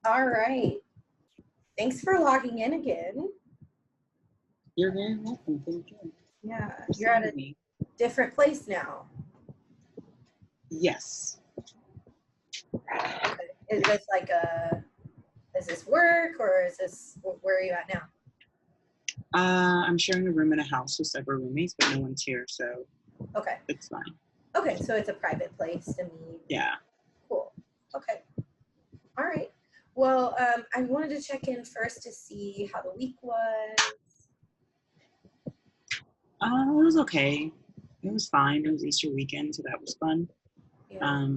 All right. Thanks for logging in again. You're very welcome. Thank you. Yeah, For you're at seeing a me. different place now. Yes. Okay. Is this work or where are you at now? I'm sharing a room in a house with several roommates, but no one's here, so Okay. it's fine. Okay, so it's a private place to meet. Yeah. Cool. Okay. All right. Well, I wanted to check in first to see how the week was. It was okay. It was fine. It was Easter weekend, so that was fun. Yeah.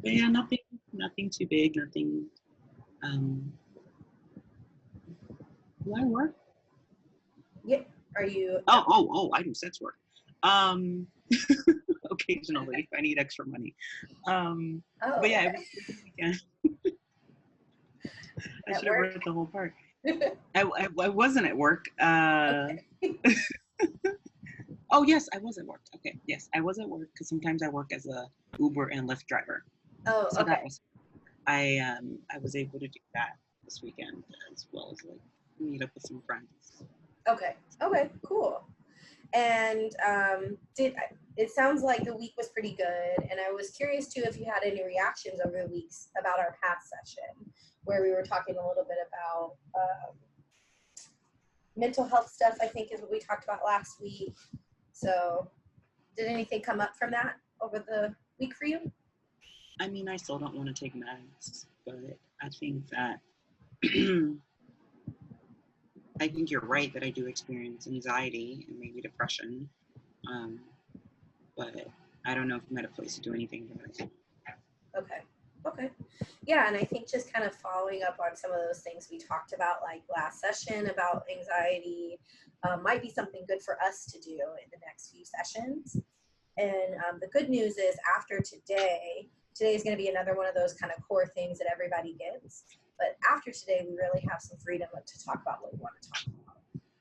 But yeah, nothing too big. Nothing. Do I work? Yeah. Are you? Oh! I do sex work. Occasionally, if I need extra money. But yeah, Okay. it was a good weekend. I At should have work? read the whole part. I wasn't at work. Okay. Oh yes, I was at work. Okay, yes, I was at work because sometimes I work as a Uber and Lyft driver. Oh, So okay. that was I was able to do that this weekend as well as like meet up with some friends. Okay. Okay. Cool. And it sounds like the week was pretty good. And I was curious too if you had any reactions over the weeks about our past session, where we were talking a little bit about mental health stuff. I think is what we talked about last week. So, did anything come up from that over the week for you? I mean, I still don't want to take meds, but I think that I think you're right that I do experience anxiety and maybe depression, but I don't know if I'm at a place to do anything about it. Okay. Okay. Yeah, and I think just kind of following up on some of those things we talked about, like last session about anxiety, might be something good for us to do in the next few sessions. And the good news is after today is going to be another one of those kind of core things that everybody gets. But after today, we really have some freedom to talk about what we want to talk about.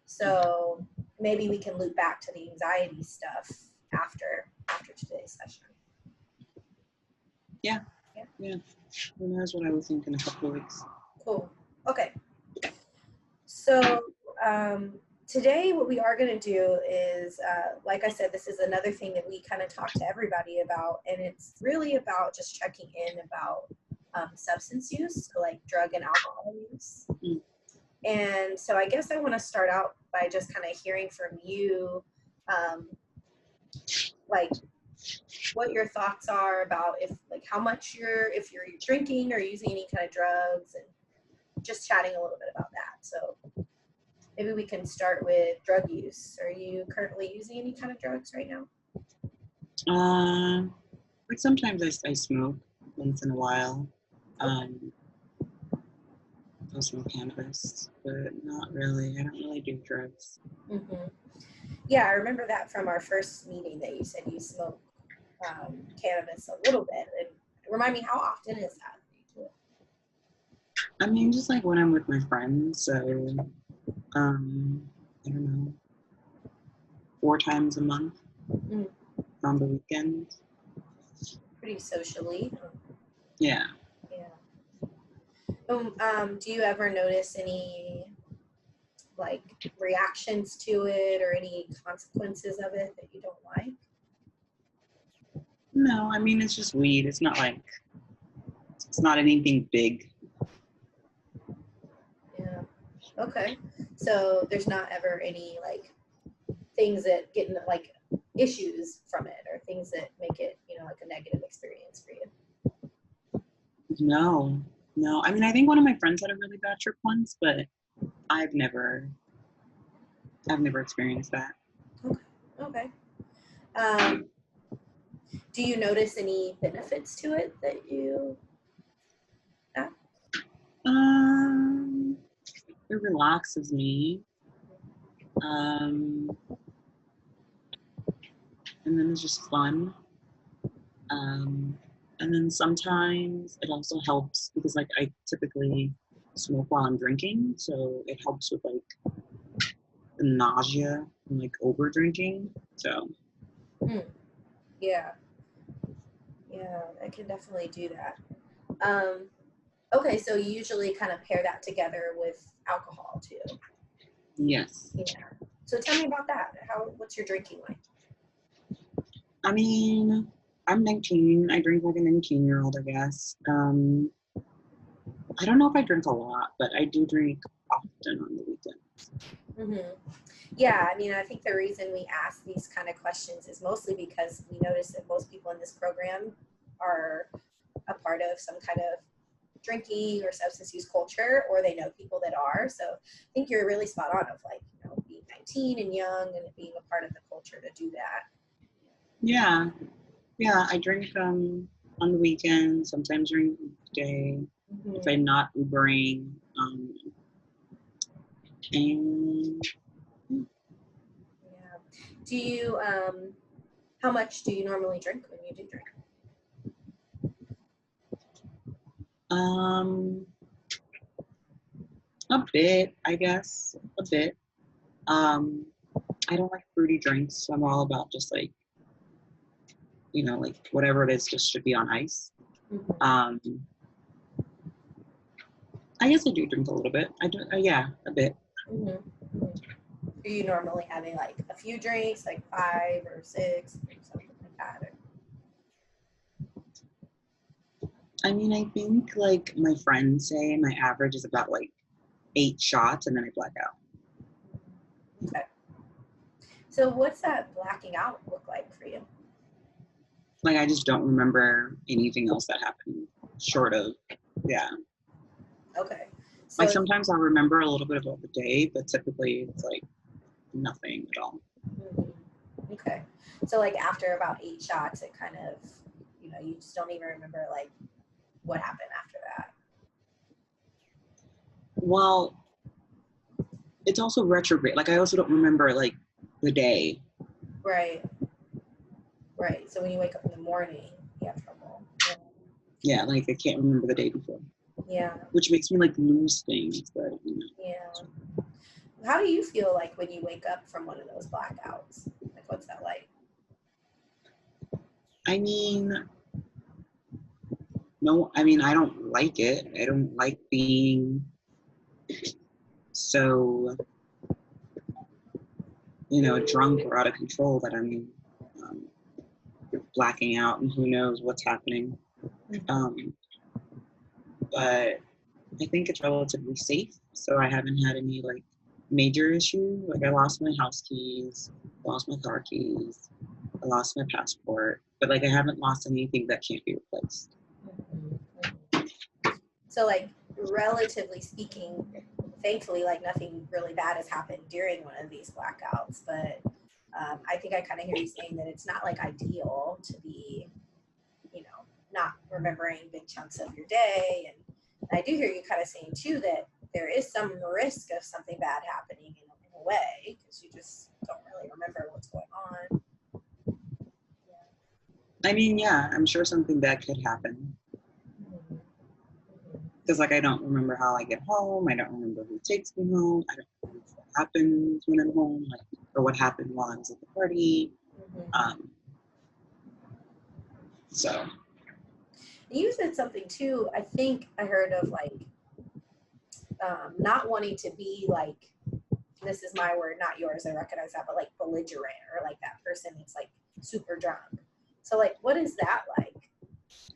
So maybe we can loop back to the anxiety stuff after today's session. Yeah. Who knows what I will think in a couple of weeks. Cool. Okay. So today what we are going to do is, like I said, this is another thing that we kind of talk to everybody about, and it's really about just checking in about substance use, so like drug and alcohol use. Mm. And so I guess I want to start out by just kind of hearing from you, like what your thoughts are about if you're drinking or using any kind of drugs, and just chatting a little bit about that. So maybe we can start with drug use. Are you currently using any kind of drugs right now? Like sometimes I smoke once in a while. I'll smoke cannabis, but not really. I don't really do drugs. Mm-hmm. Yeah, I remember that from our first meeting that you said you smoke cannabis a little bit. And remind me, how often is that? I mean, just like when I'm with my friends. So, I don't know, 4 times a month on the weekends. Pretty socially. Yeah. Do you ever notice any like reactions to it or any consequences of it that you don't like? No, I mean, it's just weed. It's not anything big. Yeah. Okay. So there's not ever any like things that get like issues from it or things that make it, like a negative experience for you? No. I mean, I think one of my friends had a really bad trip once, but I've never experienced that. Okay. Do you notice any benefits to it that you have? It relaxes me. And then it's just fun. And then sometimes it also helps because like I typically smoke while I'm drinking, so it helps with like the nausea and like over drinking. So yeah, I can definitely do that. Okay, so you usually kind of pair that together with alcohol too. Yes. Yeah. So tell me about that. What's your drinking like? I mean, I'm 19. I drink like a 19-year-old, I guess. I don't know if I drink a lot, but I do drink often on the weekends. Mm-hmm. Yeah, I mean, I think the reason we ask these kind of questions is mostly because we notice that most people in this program are a part of some kind of drinking or substance use culture, or they know people that are. So I think you're really spot on of like, being 19 and young and being a part of the culture to do that. Yeah. Yeah, I drink on the weekends, sometimes during the weekday, if I'm not Ubering. And Yeah. Do you, how much do you normally drink when you do drink? A bit, I guess. A bit. I don't like fruity drinks, so I'm all about just like, like whatever it is just should be on ice. I guess I do drink a little bit. I do, yeah, a bit. Are you normally having like a few drinks, like 5 or 6 or something like that? I mean, I think like my friends say my average is about like 8 shots and then I black out. Okay. So what's that blacking out look like for you? Like I just don't remember anything else that happened short of, yeah. Okay. So Like sometimes I'll remember a little bit about the day, but typically it's like nothing at all. Okay. So like after about 8 shots, it kind of, you just don't even remember like what happened after that. Well, it's also retrograde. Like I also don't remember like the day. Right. Right. So when you wake up in the morning, you have trouble. Yeah, like I can't remember the day before. Yeah. Which makes me like lose things, but Yeah. How do you feel like when you wake up from one of those blackouts? Like what's that like? I mean, no, I mean I don't like it. I don't like being so drunk or out of control that I'm blacking out and who knows what's happening. But I think it's relatively safe, so I haven't had any like major issue. Like I lost my house keys, lost my car keys, I lost my passport, but like I haven't lost anything that can't be replaced. So like relatively speaking, thankfully like nothing really bad has happened during one of these blackouts, but I think I kind of hear you saying that it's not like ideal to be, not remembering big chunks of your day. And I do hear you kind of saying too that there is some risk of something bad happening in a way because you just don't really remember what's going on. I mean, yeah, I'm sure something bad could happen. Because like I don't remember how I get home, I don't remember who takes me home, I don't remember what happens when I'm home, like, or what happened while I was at the party. So you said something too, I think I heard of like not wanting to be like, this is my word, not yours, I recognize that, but like belligerent or like that person that's like super drunk. So like, what is that like?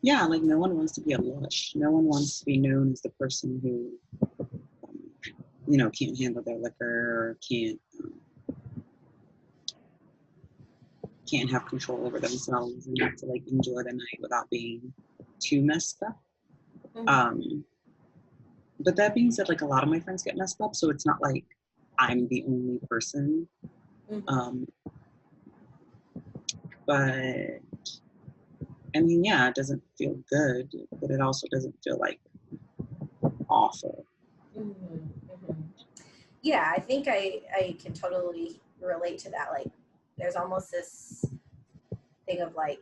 Yeah, like no one wants to be a lush. No one wants to be known as the person who, can't handle their liquor or can't have control over themselves and have to like enjoy the night without being too messed up. But that being said, like a lot of my friends get messed up, so it's not like I'm the only person. But I mean, yeah, it doesn't feel good, but it also doesn't feel like awful. Yeah, I think I can totally relate to that. Like, there's almost this thing of like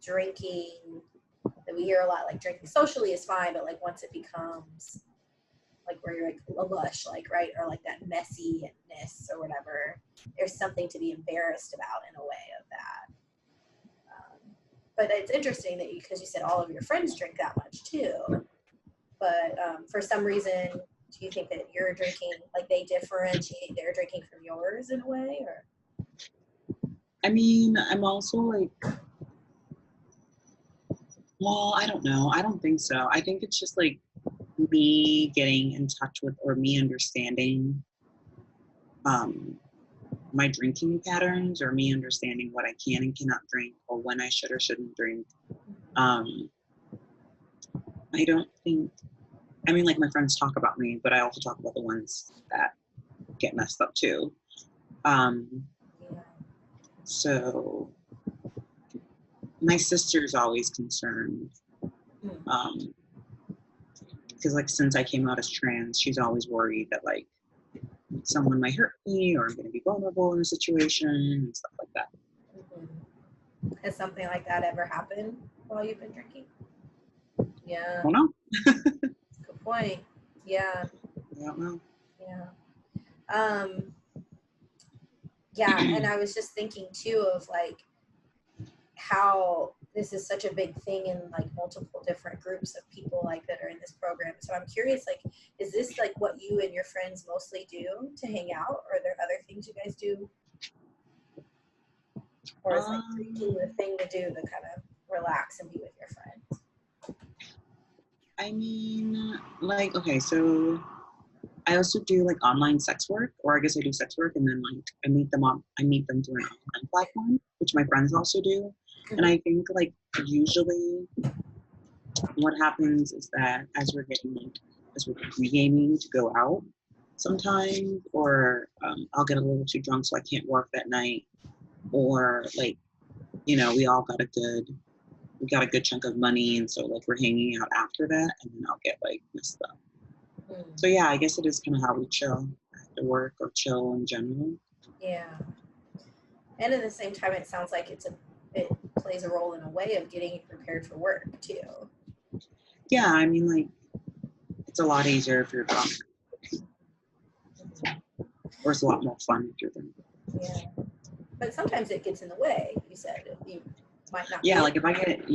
drinking that we hear a lot, like drinking socially is fine, but like once it becomes like where you're like a lush, like, right, or like that messiness or whatever, there's something to be embarrassed about in a way of that. But it's interesting that because you said all of your friends drink that much too. but for some reason, do you think that you're drinking, like they differentiate their drinking from yours in a way, or? I mean, I'm also like, well, I don't know. I don't think so. I think it's just like me getting in touch with, or me understanding my drinking patterns, or me understanding what I can and cannot drink, or when I should or shouldn't drink. I don't think, I mean, like my friends talk about me, but I also talk about the ones that get messed up too. So my sister's always concerned, because like since I came out as trans, she's always worried that like someone might hurt me, or I'm going to be vulnerable in a situation and stuff like that. Has something like that ever happened while you've been drinking? Yeah. I don't know. Good point. Yeah. I don't know. Yeah. Yeah, and I was just thinking too of like how this is such a big thing in like multiple different groups of people like that are in this program. So I'm curious, like, is this like what you and your friends mostly do to hang out, or are there other things you guys do? Or is like drinking the thing to do to kind of relax and be with your friends? I mean, like, okay, so I also do like online sex work, or I guess I do sex work, and then like I meet them through an online platform, which my friends also do. And I think like usually what happens is that as we're pre-gaming to go out sometimes, or I'll get a little too drunk so I can't work that night, or like, you know, we got a good chunk of money, and so like we're hanging out after that, and then I'll get like messed up. So yeah, I guess it is kind of how we chill after work, or chill in general. Yeah. And at the same time, it sounds like it plays a role in a way of getting you prepared for work too. Yeah, I mean, like, it's a lot easier if you're drunk. Or it's a lot more fun if you're drunk. Yeah. But sometimes it gets in the way, you said. You might not. Yeah, like if I get,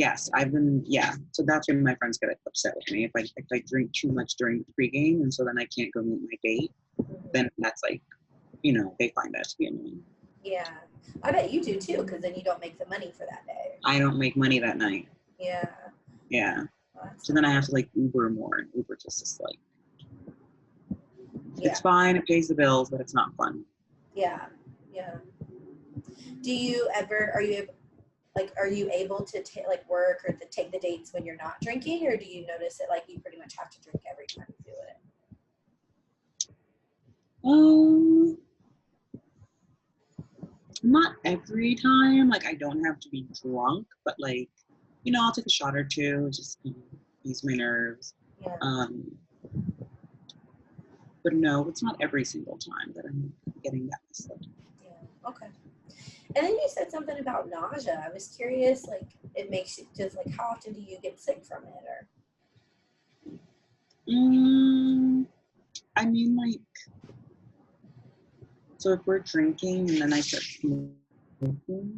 so that's when my friends get upset with me. If I drink too much during the pregame, and so then I can't go meet my date, then that's like, you know, they find that to be annoying. Yeah. I bet you do too, because then you don't make the money for that day. I don't make money that night. Yeah. Yeah. So then I have to like Uber more, and Uber just is like, it's fine, it pays the bills, but it's not fun. Yeah. Yeah. Do you ever, are you able to like work or to take the dates when you're not drinking, or do you notice it like you pretty much have to drink every time you do it? Not every time. Like I don't have to be drunk, but like, you know, I'll take a shot or two, just ease my nerves. Yeah. But no, it's not every single time that I'm getting that messed up. Yeah. Okay. And then you said something about nausea. I was curious, like, it makes you just like, how often do you get sick from it, or? I mean, like, so if we're drinking and then I start smoking,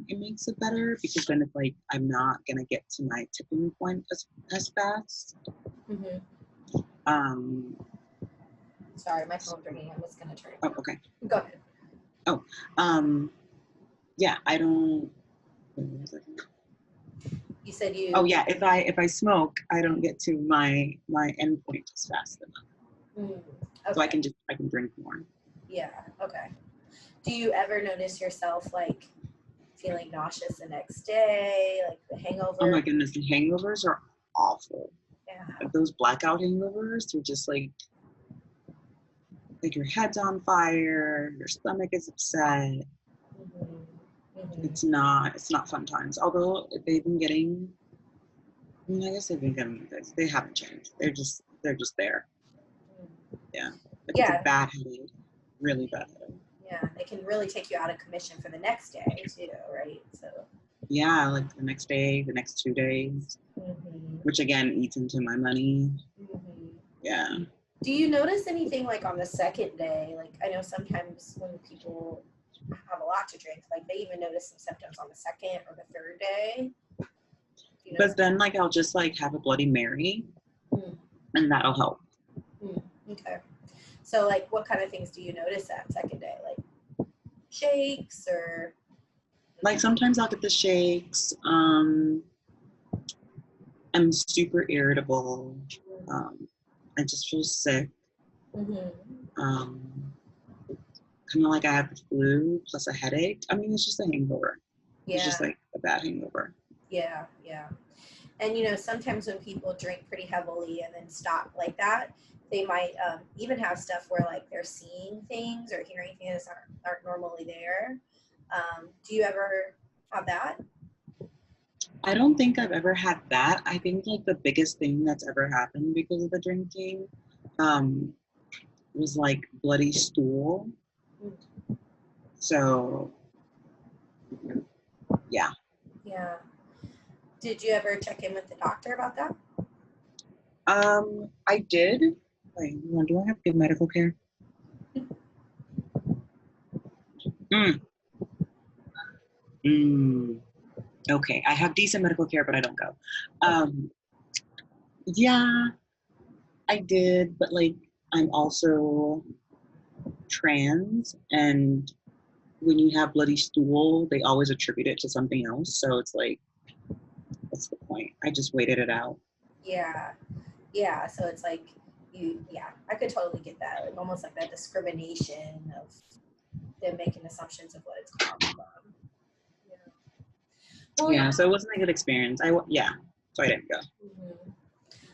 it makes it better, because then it's like I'm not gonna get to my tipping point as fast. Sorry, my phone's ringing. I'm just gonna turn it. Oh, okay. Go ahead. Oh, yeah, I don't. You said you. Oh yeah, if I smoke, I don't get to my end point as fast enough. Okay. So I can drink more. Yeah. Okay. Do you ever notice yourself like feeling nauseous the next day, like the hangover? Oh my goodness, the hangovers are awful. Yeah. Like those blackout hangovers, they're just like your head's on fire, your stomach is upset. It's not fun times. Although they've been getting, I mean, I guess they've been getting this. They haven't changed. They're just there. Yeah. Like it's a bad headache, really bad headache. Yeah, they can really take you out of commission for the next day too, right? So. Yeah, like the next day, the next 2 days, which again eats into my money. Yeah. Do you notice anything like on the second day? Like I know sometimes when people have a lot to drink, like they even notice some symptoms on the second or the third day. But then like I'll just like have a Bloody Mary, and that'll help. Okay. So like what kind of things do you notice that second day? Like shakes or? Like sometimes I'll get the shakes. I'm super irritable. I just feel sick. Kind of like I have the flu plus a headache. I mean, it's just a hangover. Yeah. It's just like a bad hangover. Yeah, yeah. And, you know, sometimes when people drink pretty heavily and then stop like that, they might even have stuff where like they're seeing things or hearing things that aren't normally there. Do you ever have that? I don't think I've ever had that. I think like the biggest thing that's ever happened because of the drinking was like bloody stool. So, yeah. Yeah. Did you ever check in with the doctor about that? I did. Wait, do I have good medical care? Okay, I have decent medical care, but I don't go. Yeah, I did, but like I'm also trans, and when you have bloody stool, they always attribute it to something else. So it's like, what's the point? I just waited it out. Yeah. Yeah. So it's like I could totally get that. Like almost like that discrimination of them making assumptions of what it's caused from. Yeah. Well, Yeah, so it wasn't a good experience. So I didn't go. Mm-hmm.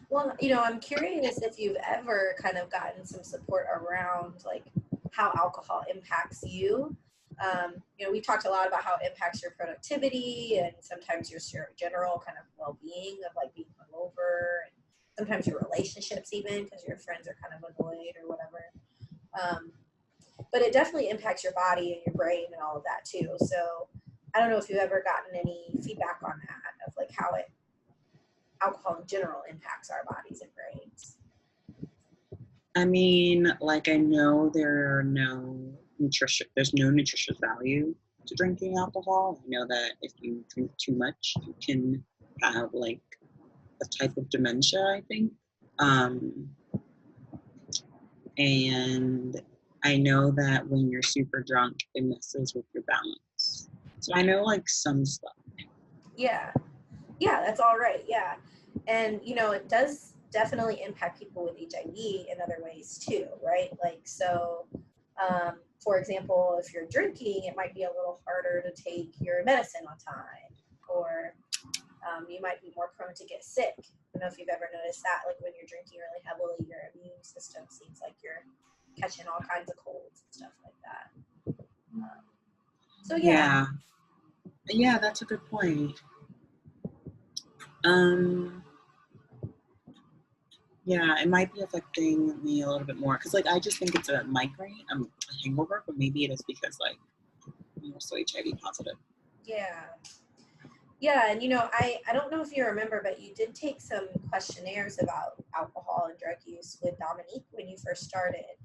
Well, you know, I'm curious if you've ever kind of gotten some support around like how alcohol impacts you. You know, we talked a lot about how it impacts your productivity and sometimes your general kind of well-being of like being hungover, and sometimes your relationships even because your friends are kind of annoyed or whatever. But it definitely impacts your body and your brain and all of that too. So I don't know if you've ever gotten any feedback on that of like how alcohol in general impacts our bodies and brains. I mean, like I know there's no nutritious value to drinking alcohol. I know that if you drink too much, you can have like a type of dementia, I think. And I know that when you're super drunk, it messes with your balance. So I know like some stuff. Yeah, that's all right. Yeah, and you know it does definitely impact people with HIV in other ways too, right? Like so, for example, if you're drinking, it might be a little harder to take your medicine on time, or you might be more prone to get sick. I don't know if you've ever noticed that, like when you're drinking really heavily, your immune system seems like you're catching all kinds of colds and stuff like that. So Yeah, that's a good point. Yeah, it might be affecting me a little bit more because like I just think it's a migraine, a hangover, but maybe it is because like I'm also HIV positive. Yeah, and you know, I don't know if you remember, but you did take some questionnaires about alcohol and drug use with Dominique when you first started.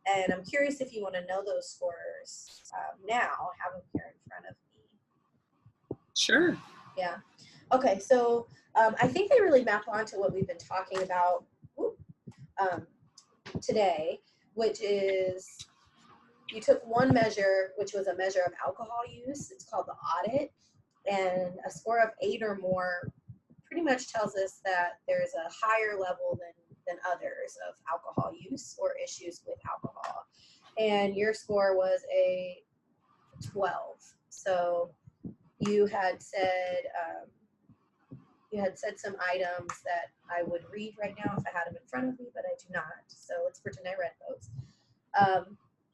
And I'm curious if you want to know those scores now, have them here in front of me. Sure. Yeah. Okay, so I think they really map onto what we've been talking about today, which is you took one measure, which was a measure of alcohol use. It's called the audit. And a score of 8 or more pretty much tells us that there's a higher level than others of alcohol use or issues with alcohol. And your score was a 12. So you had said some items that I would read right now if I had them in front of me, but I do not. So let's pretend I read those.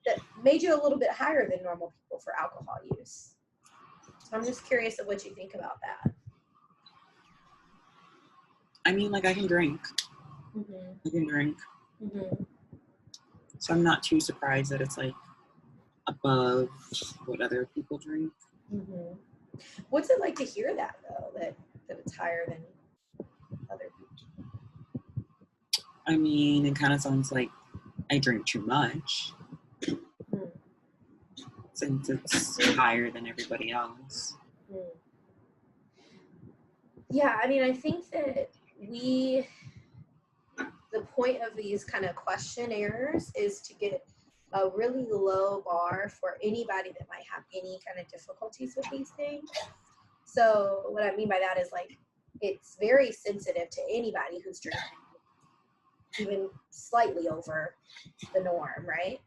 That made you a little bit higher than normal people for alcohol use. So I'm just curious of what you think about that. I mean, like I can drink. Mm-hmm. I can drink. Mm-hmm. So I'm not too surprised that it's like above what other people drink. Mm-hmm. What's it like to hear that though? That it's higher than other people? I mean, it kind of sounds like I drink too much. Since it's higher than everybody else. Yeah, I mean, I think that we the point of these kind of questionnaires is to get a really low bar for anybody that might have any kind of difficulties with these things. So what I mean by that is like, it's very sensitive to anybody who's drinking even slightly over the norm, right?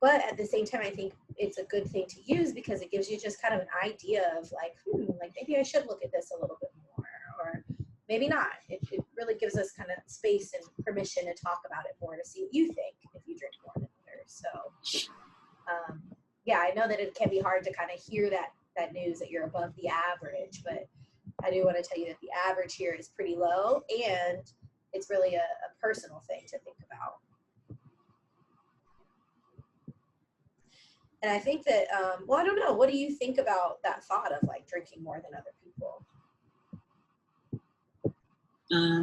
But at the same time, I think it's a good thing to use because it gives you just kind of an idea of like, like maybe I should look at this a little bit more, or maybe not. It really gives us kind of space and permission to talk about it more to see what you think if you drink more than others. So, yeah, I know that it can be hard to kind of hear that news that you're above the average, but I do want to tell you that the average here is pretty low, and it's really a personal thing to think about. And I think that, well, I don't know. What do you think about that thought of like drinking more than other people? I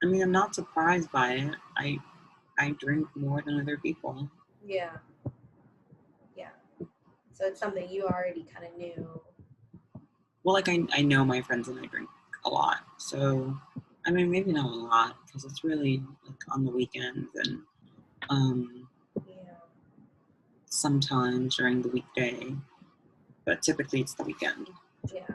mean, I'm not surprised by it. I drink more than other people. Yeah. Yeah. So it's something you already kind of knew. Well, like I know my friends and I drink a lot. So, I mean, maybe not a lot because it's really like on the weekends and sometimes during the weekday, but typically it's the weekend. Yeah.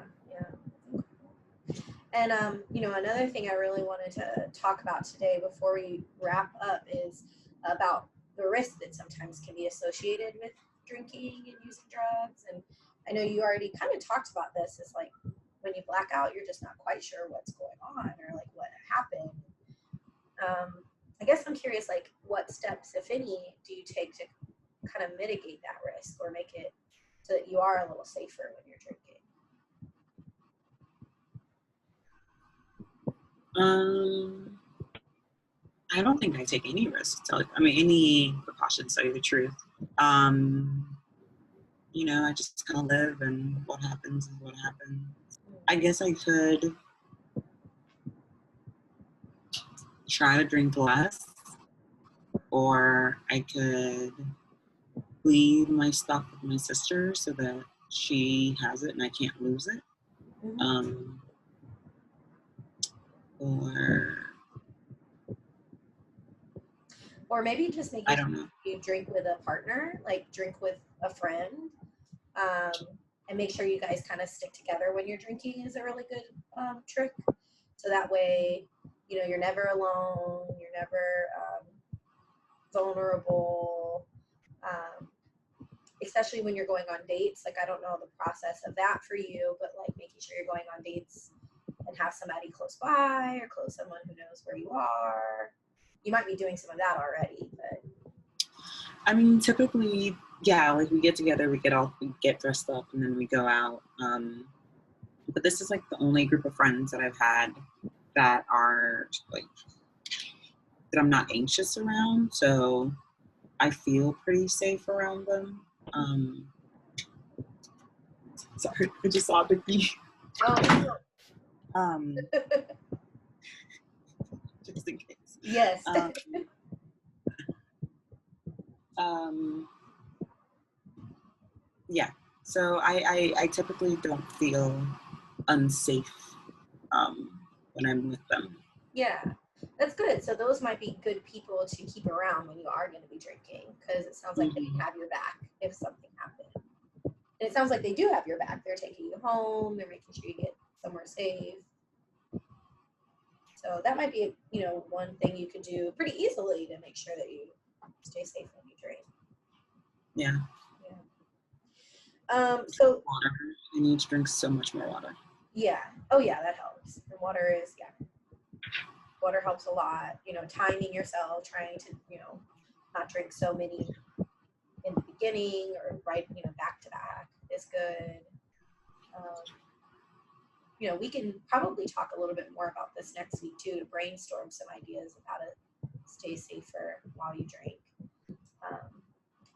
And, another thing I really wanted to talk about today before we wrap up is about the risk that sometimes can be associated with drinking and using drugs. And I know you already kind of talked about this. It's like when you black out, you're just not quite sure what's going on or like what happened. I guess I'm curious, like what steps, if any, do you take to kind of mitigate that risk or make it so that you are a little safer when you're drinking? I don't think I take any risks. Any precautions, to tell you the truth. I just kind of live, and what happens is what happens. I guess I could try to drink less, or I could leave my stuff with my sister so that she has it and I can't lose it. Or maybe just making sure you drink with a partner, like drink with a friend, and make sure you guys kind of stick together when you're drinking is a really good trick. So that way, you're never alone, you're never vulnerable, especially when you're going on dates. Like, I don't know the process of that for you, but like making sure you're going on dates and have somebody close by or someone who knows where you are. You might be doing some of that already, but I mean, typically, yeah, like we get together, we get dressed up, and then we go out. But this is like the only group of friends that I've had that are like that I'm not anxious around, so I feel pretty safe around them. Sorry, I just saw the key. Just in case. Yes. Yeah. So I typically don't feel unsafe when I'm with them. Yeah, that's good. So those might be good people to keep around when you are going to be drinking, because it sounds like they have your back if something happened. And it sounds like they do have your back. They're taking you home. They're making sure you get somewhere safe. So that might be, one thing you could do pretty easily to make sure that you stay safe when you drink. Yeah. So water. I need to drink so much more water. Yeah. Oh yeah, that helps. And water helps a lot. Timing yourself, trying to, not drink so many in the beginning or right, back to back is good. We can probably talk a little bit more about this next week too, to brainstorm some ideas of how to stay safer while you drink.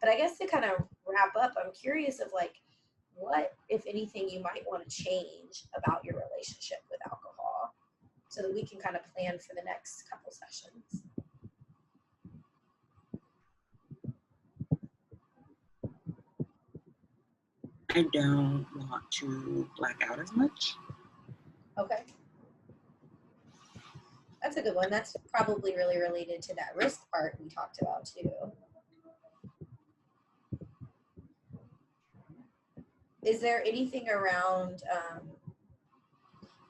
But I guess to kind of wrap up, I'm curious of like, what, if anything, you might want to change about your relationship with alcohol so that we can kind of plan for the next couple sessions. I don't want to black out as much. Okay. That's a good one. That's probably really related to that risk part we talked about too. Is there anything around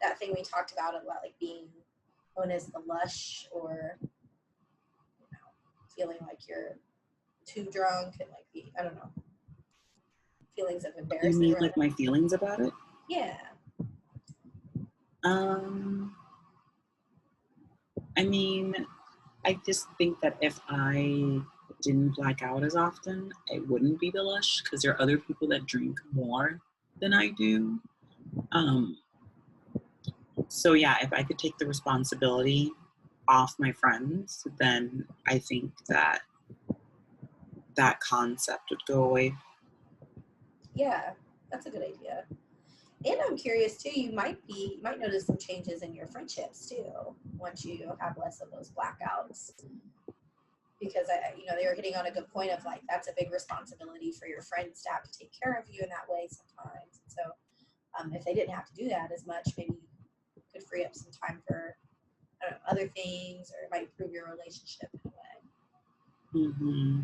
that thing we talked about like being known as the lush, or feeling like you're too drunk and like I don't know, feelings of You embarrassment? mean like my feelings about it? Yeah. I mean, I just think that if I didn't black out as often, it wouldn't be the lush, because there are other people that drink more than I do. So yeah, if I could take the responsibility off my friends, then I think that that concept would go away. Yeah, that's a good idea. And I'm curious too, you might notice some changes in your friendships too once you have less of those blackouts. Because they were hitting on a good point of like, that's a big responsibility for your friends to have to take care of you in that way sometimes. So if they didn't have to do that as much, maybe you could free up some time for, I don't know, other things, or it might improve your relationship in a way. Mm-hmm.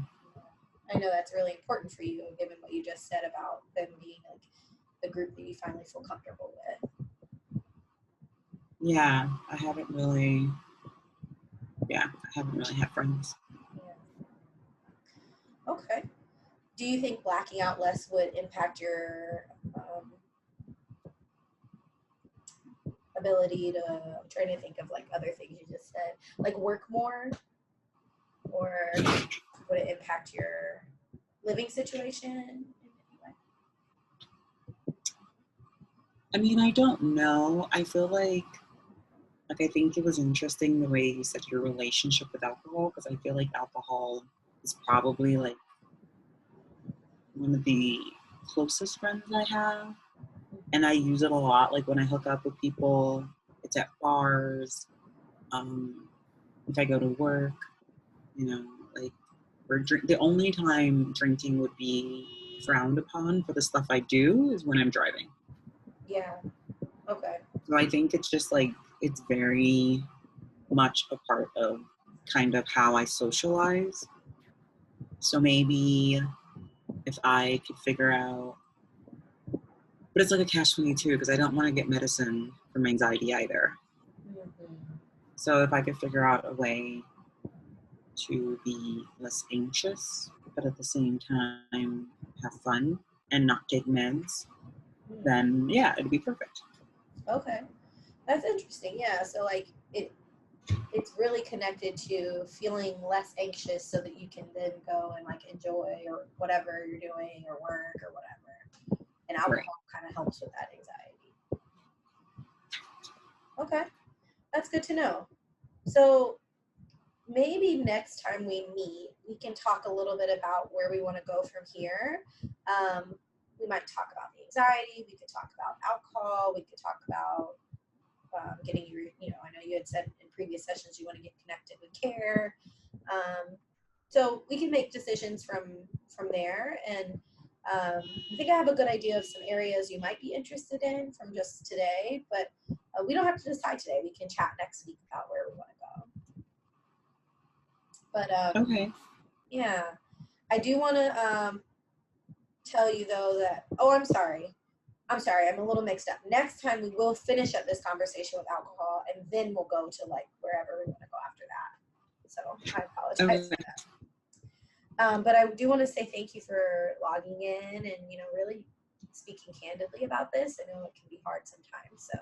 I know that's really important for you, given what you just said about them being like the group that you finally feel comfortable with. Yeah, I haven't really had friends. Yeah. Okay. Do you think blacking out less would impact your ability to, I'm trying to think of like other things you just said, like work more, or would it impact your living situation in any way? I mean, I don't know. I feel like I think it was interesting the way you said your relationship with alcohol, because I feel like alcohol is probably like one of the closest friends I have, and I use it a lot. Like when I hook up with people, it's at bars. If I go to work, like the only time drinking would be frowned upon for the stuff I do is when I'm driving. Yeah. Okay. So I think it's just like, it's very much a part of kind of how I socialize. So maybe if I could figure out, but it's like a catch-22 because I don't want to get medicine from anxiety either. Mm-hmm. So if I could figure out a way to be less anxious, but at the same time have fun and not take meds, then yeah, it'd be perfect. Okay. That's interesting. Yeah. So like it's really connected to feeling less anxious so that you can then go and like enjoy or whatever you're doing or work or whatever. And alcohol kind of helps with that anxiety. Okay. That's good to know. So maybe next time we meet, we can talk a little bit about where we want to go from here. We might talk about the anxiety. We could talk about alcohol. We could talk about getting your, I know you had said in previous sessions you want to get connected with care. So we can make decisions from there. And I think I have a good idea of some areas you might be interested in from just today, but we don't have to decide today. We can chat next week about where we want to go. But Okay. yeah, I do want to tell you though that, I'm sorry, I'm a little mixed up. Next time we will finish up this conversation with alcohol, and then we'll go to like wherever we want to go after that. So I apologize for that. But I do want to say thank you for logging in and, really speaking candidly about this. I know it can be hard sometimes. So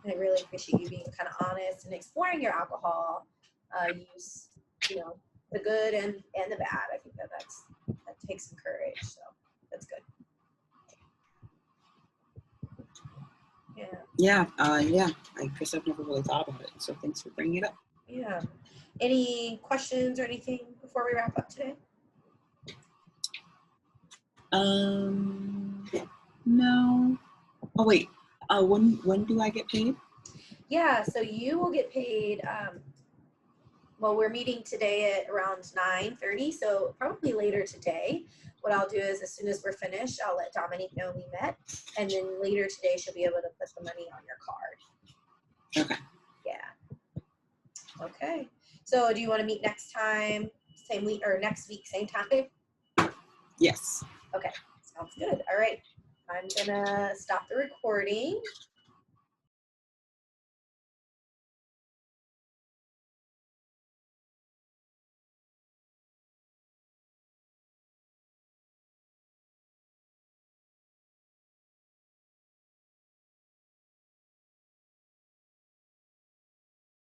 I really appreciate you being kind of honest and exploring your alcohol use, the good and the bad. I think that takes some courage. So that's good. Yeah. Yeah. I guess I've never really thought about it. So thanks for bringing it up. Yeah. Any questions or anything before we wrap up today? No. Oh wait. When do I get paid? Yeah. So you will get paid. Well, we're meeting today at around 9:30. So probably later today. What I'll do is as soon as we're finished, I'll let Dominique know we met. And then later today, she'll be able to put the money on your card. Okay. Okay. So do you want to meet next time, same week, or next week, same time? Yes. Okay. Sounds good. All right. I'm going to stop the recording.